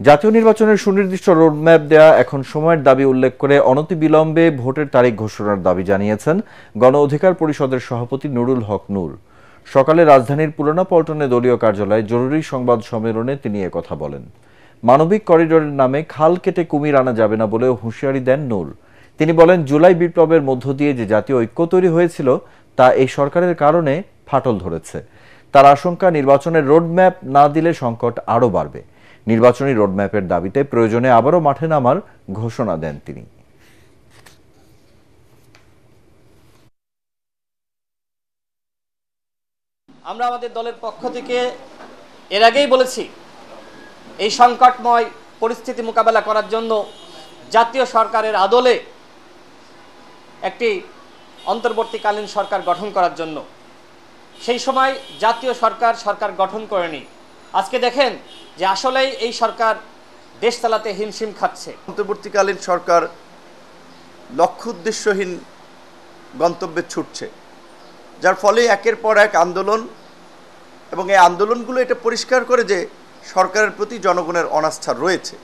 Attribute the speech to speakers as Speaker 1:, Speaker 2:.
Speaker 1: জাতীয় নির্বাচনের সুনির্দিষ্ট রোডম্যাপ দেয়া এখন সময়ের দাবি উল্লেখ করে অনতিবিলম্বে ভোটের তারিখ ঘোষণার দাবি জানিয়েছেন গণ অধিকার পরিষদের সভাপতি নুরুল হক নূর। সকালে রাজধানীর পুরানা পল্টনে দলীয় কার্যালয়ে জরুরি সংবাদ সম্মেলনে তিনি একথা বলেন। মানবিক করিডোরের নামে খাল কেটে কুমির আনা যাবে না বলেও হুঁশিয়ারি দেন নূর। তিনি বলেন, জুলাই বিপ্লবের মধ্য দিয়ে যে জাতীয় ঐক্য তৈরি হয়েছিল তা এই সরকারের কারণে ফাটল ধরেছে। তার আশঙ্কা, নির্বাচনের রোডম্যাপ না দিলে সংকট আরও বাড়বে। নির্বাচনী রোডম্যাপের দাবিতে প্রয়োজনে আবারও মাঠে নামার ঘোষণা দেন তিনি।
Speaker 2: আমরা আমাদের দলের পক্ষ থেকে এর আগেই বলেছি, এই সংকটময় পরিস্থিতি মোকাবেলা করার জন্য জাতীয় সরকারের আদলে একটি অন্তর্বর্তীকালীন সরকার গঠন করার জন্য। সেই সময় জাতীয় সরকার গঠন করেনি। আজকে দেখেন যে আসলেই এই সরকার দেশ চালাতে হিমশিম খাচ্ছে।
Speaker 3: অন্তর্বর্তীকালীন সরকার লক্ষ্য উদ্দেশ্যহীন গন্তব্যে ছুটছে, যার ফলে একের পর এক আন্দোলন, এবং এই আন্দোলনগুলো এটা পরিষ্কার করে যে সরকারের প্রতি জনগণের অনাস্থা রয়েছে।